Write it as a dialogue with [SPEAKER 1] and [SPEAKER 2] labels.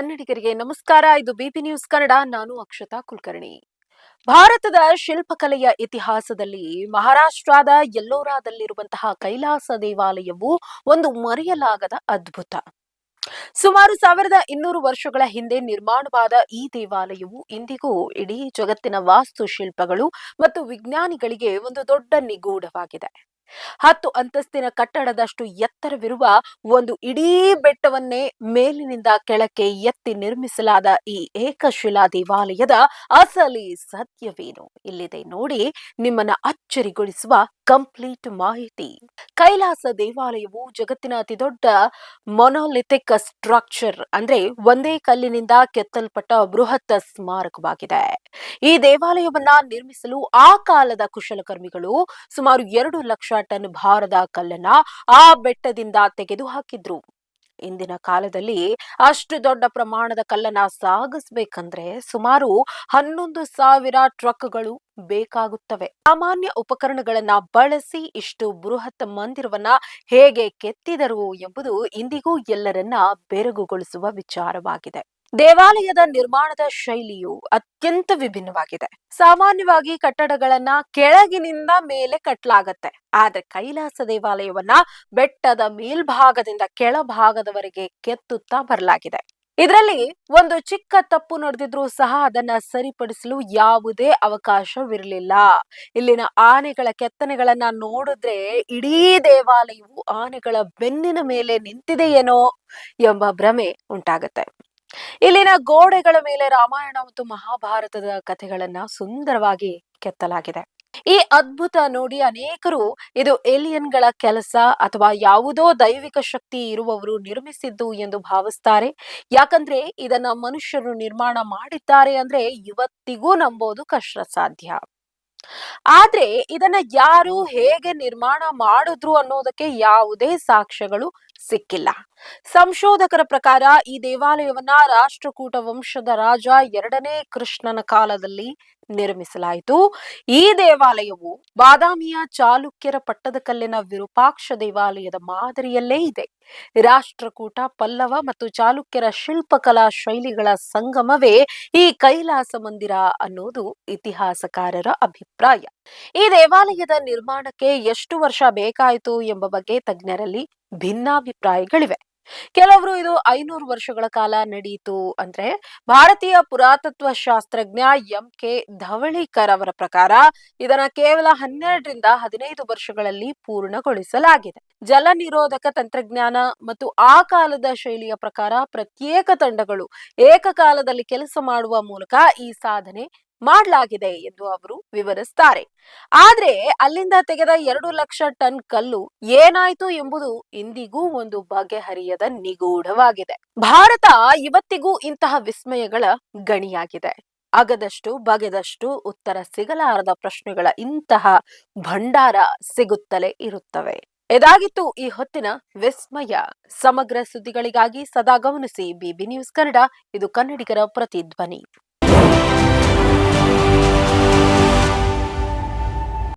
[SPEAKER 1] ಕನ್ನಡಿಗರಿಗೆ ನಮಸ್ಕಾರ. ಇದು ಬಿಪಿ ನ್ಯೂಸ್ ಕನ್ನಡ. ನಾನು ಅಕ್ಷತಾ ಕುಲಕರ್ಣಿ. ಭಾರತದ ಶಿಲ್ಪಕಲೆಯ ಇತಿಹಾಸದಲ್ಲಿ ಮಹಾರಾಷ್ಟ್ರದ ಎಲ್ಲೋರಾದಲ್ಲಿರುವಂತಹ ಕೈಲಾಸ ದೇವಾಲಯವು ಒಂದು ಮರೆಯಲಾಗದ ಅದ್ಭುತ. ಸುಮಾರು 1200 ವರ್ಷಗಳ ಹಿಂದೆ ನಿರ್ಮಾಣವಾದ ಈ ದೇವಾಲಯವು ಇಂದಿಗೂ ಇಡೀ ಜಗತ್ತಿನ ವಾಸ್ತುಶಿಲ್ಪಗಳು ಮತ್ತು ವಿಜ್ಞಾನಿಗಳಿಗೆ ಒಂದು ದೊಡ್ಡ ನಿಗೂಢವಾಗಿದೆ. 10 ಅಂತಸ್ತಿನ ಕಟ್ಟಡದಷ್ಟು ಎತ್ತರವಿರುವ ಒಂದು ಇಡೀ ಬೆಟ್ಟವನ್ನೇ ಮೇಲಿನಿಂದ ಕೆಳಕ್ಕೆ ಎತ್ತಿ ನಿರ್ಮಿಸಲಾದ ಈ ಏಕಶಿಲಾ ದೇವಾಲಯದ ಅಸಲಿ ಸತ್ಯವೇನು ಇಲ್ಲಿದೆ ನೋಡಿ. ನಿಮ್ಮನ್ನ ಅಚ್ಚರಿಗೊಳಿಸುವ ಕಂಪ್ಲೀಟ್ ಮಾಹಿತಿ. ಕೈಲಾಸ ದೇವಾಲಯವು ಜಗತ್ತಿನ ಅತಿದೊಡ್ಡ ಮೊನೋಲಿಥಿಕ್ ಸ್ಟ್ರಕ್ಚರ್ ಅಂದ್ರೆ ಒಂದೇ ಕಲ್ಲಿನಿಂದ ಕೆತ್ತಲ್ಪಟ್ಟ ಬೃಹತ್ ಸ್ಮಾರಕವಾಗಿದೆ. ಈ ದೇವಾಲಯವನ್ನ ನಿರ್ಮಿಸಲು ಆ ಕಾಲದ ಕುಶಲಕರ್ಮಿಗಳು ಸುಮಾರು 2 ಲಕ್ಷ ಟನ್ ಭಾರದ ಕಲ್ಲನ್ನ ಆ ಬೆಟ್ಟದಿಂದ ತೆಗೆದು ಹಾಕಿದ್ರು. ಇಂದಿನ ಕಾಲದಲ್ಲಿ ಅಷ್ಟು ದೊಡ್ಡ ಪ್ರಮಾಣದ ಕಲ್ಲನ್ನ ಸಾಗಿಸಬೇಕಂದ್ರೆ ಸುಮಾರು 11,000 ಟ್ರಕ್ಗಳು ಬೇಕಾಗುತ್ತವೆ. ಸಾಮಾನ್ಯ ಉಪಕರಣಗಳನ್ನ ಬಳಸಿ ಇಷ್ಟು ಬೃಹತ್ ಮಂದಿರವನ್ನ ಹೇಗೆ ಕೆತ್ತಿದರು ಎಂಬುದು ಇಂದಿಗೂ ಎಲ್ಲರನ್ನ ಬೆರಗುಗೊಳಿಸುವ ವಿಚಾರವಾಗಿದೆ. ದೇವಾಲಯದ ನಿರ್ಮಾಣದ ಶೈಲಿಯು ಅತ್ಯಂತ ವಿಭಿನ್ನವಾಗಿದೆ. ಸಾಮಾನ್ಯವಾಗಿ ಕಟ್ಟಡಗಳನ್ನ ಕೆಳಗಿನಿಂದ ಮೇಲೆ ಕಟ್ಟಲಾಗತ್ತೆ, ಆದ್ರೆ ಕೈಲಾಸ ದೇವಾಲಯವನ್ನ ಬೆಟ್ಟದ ಮೇಲ್ಭಾಗದಿಂದ ಕೆಳಭಾಗದವರೆಗೆ ಕೆತ್ತುತ್ತಾ ಬರಲಾಗಿದೆ. ಇದರಲ್ಲಿ ಒಂದು ಚಿಕ್ಕ ತಪ್ಪು ನಡೆದಿದ್ರೂ ಸಹ ಅದನ್ನ ಸರಿಪಡಿಸಲು ಯಾವುದೇ ಅವಕಾಶವಿರಲಿಲ್ಲ. ಇಲ್ಲಿನ ಆನೆಗಳ ಕೆತ್ತನೆಗಳನ್ನ ನೋಡಿದ್ರೆ ಇಡೀ ದೇವಾಲಯವು ಆನೆಗಳ ಬೆನ್ನಿನ ಮೇಲೆ ನಿಂತಿದೆಯೇನೋ ಎಂಬ ಭ್ರಮೆ ಉಂಟಾಗತ್ತೆ. ಇಲ್ಲಿನ ಗೋಡೆಗಳ ಮೇಲೆ ರಾಮಾಯಣ ಮತ್ತು ಮಹಾಭಾರತದ ಕಥೆಗಳನ್ನ ಸುಂದರವಾಗಿ ಕೆತ್ತಲಾಗಿದೆ. ಈ ಅದ್ಭುತ ನೋಡಿ ಅನೇಕರು ಇದು ಏಲಿಯನ್ಗಳ ಕೆಲಸ ಅಥವಾ ಯಾವುದೋ ದೈವಿಕ ಶಕ್ತಿ ಇರುವವರು ನಿರ್ಮಿಸಿದ್ದು ಎಂದು ಭಾವಿಸ್ತಾರೆ. ಯಾಕಂದ್ರೆ ಇದನ್ನ ಮನುಷ್ಯರು ನಿರ್ಮಾಣ ಮಾಡಿದ್ದಾರೆ ಅಂದ್ರೆ ಇವತ್ತಿಗೂ ನಂಬೋದು ಕಷ್ಟ ಸಾಧ್ಯ. ಆದ್ರೆ ಇದನ್ನ ಯಾರು ಹೇಗೆ ನಿರ್ಮಾಣ ಮಾಡಿದ್ರು ಅನ್ನೋದಕ್ಕೆ ಯಾವುದೇ ಸಾಕ್ಷ್ಯಗಳು ಸಿಕ್ಕಿಲ್ಲ. ಸಂಶೋಧಕರ ಪ್ರಕಾರ ಈ ದೇವಾಲಯವನ್ನ ರಾಷ್ಟ್ರಕೂಟ ವಂಶದ ರಾಜ 2ನೇ ಕೃಷ್ಣನ ಕಾಲದಲ್ಲಿ ನಿರ್ಮಿಸಲಾಯಿತು. ಈ ದೇವಾಲಯವು ಬಾದಾಮಿಯ ಚಾಲುಕ್ಯರ ಪಟ್ಟದಕಲ್ಲಿನ ವಿರೂಪಾಕ್ಷ ದೇವಾಲಯದ ಮಾದರಿಯಲ್ಲೇ ಇದೆ. ರಾಷ್ಟ್ರಕೂಟ, ಪಲ್ಲವ ಮತ್ತು ಚಾಲುಕ್ಯರ ಶಿಲ್ಪಕಲಾ ಶೈಲಿಗಳ ಸಂಗಮವೇ ಈ ಕೈಲಾಸ ಮಂದಿರ ಅನ್ನೋದು ಇತಿಹಾಸಕಾರರ ಅಭಿಪ್ರಾಯ. ಈ ದೇವಾಲಯದ ನಿರ್ಮಾಣಕ್ಕೆ ಎಷ್ಟು ವರ್ಷ ಬೇಕಾಯಿತು ಎಂಬ ಬಗ್ಗೆ ತಜ್ಞರಲ್ಲಿ ಭಿನ್ನಾಭಿಪ್ರಾಯಗಳಿವೆ. ಕೆಲವರು ಇದು 500 ವರ್ಷಗಳ ಕಾಲ ನಡೆಯಿತು ಅಂದ್ರೆ, ಭಾರತೀಯ ಪುರಾತತ್ವ ಶಾಸ್ತ್ರಜ್ಞ ಎಂ.ಕೆ. ಧವಳೀಕರ್ ಅವರ ಪ್ರಕಾರ ಇದನ್ನ ಕೇವಲ 12ರಿಂದ 15 ವರ್ಷಗಳಲ್ಲಿ ಪೂರ್ಣಗೊಳಿಸಲಾಗಿದೆ. ಜಲ ನಿರೋಧಕ ತಂತ್ರಜ್ಞಾನ ಮತ್ತು ಆ ಕಾಲದ ಶೈಲಿಯ ಪ್ರಕಾರ ಪ್ರತ್ಯೇಕ ತಂಡಗಳು ಏಕಕಾಲದಲ್ಲಿ ಕೆಲಸ ಮಾಡುವ ಮೂಲಕ ಈ ಸಾಧನೆ ಮಾಡಲಾಗಿದೆ ಎಂದು ಅವರು ವಿವರಿಸುತ್ತಾರೆ. ಆದ್ರೆ ಅಲ್ಲಿಂದ ತೆಗೆದ 2 ಲಕ್ಷ ಟನ್ ಕಲ್ಲು ಏನಾಯ್ತು ಎಂಬುದು ಇಂದಿಗೂ ಒಂದು ಬಗೆಹರಿಯದ ನಿಗೂಢವಾಗಿದೆ. ಭಾರತ ಇವತ್ತಿಗೂ ಇಂತಹ ವಿಸ್ಮಯಗಳ ಗಣಿಯಾಗಿದೆ. ಅಗದಷ್ಟು ಬಗೆದಷ್ಟು ಉತ್ತರ ಸಿಗಲಾರದ ಪ್ರಶ್ನೆಗಳ ಇಂತಹ ಭಂಡಾರ ಸಿಗುತ್ತಲೇ ಇರುತ್ತವೆ. ಇದಾಗಿತ್ತು ಈ ಹೊತ್ತಿನ ವಿಸ್ಮಯ. ಸಮಗ್ರ ಸುದ್ದಿಗಳಿಗಾಗಿ ಸದಾ ಗಮನಿಸಿ ಬಿಬಿ ನ್ಯೂಸ್ ಕನ್ನಡ. ಇದು ಕನ್ನಡಿಗರ ಪ್ರತಿಧ್ವನಿ.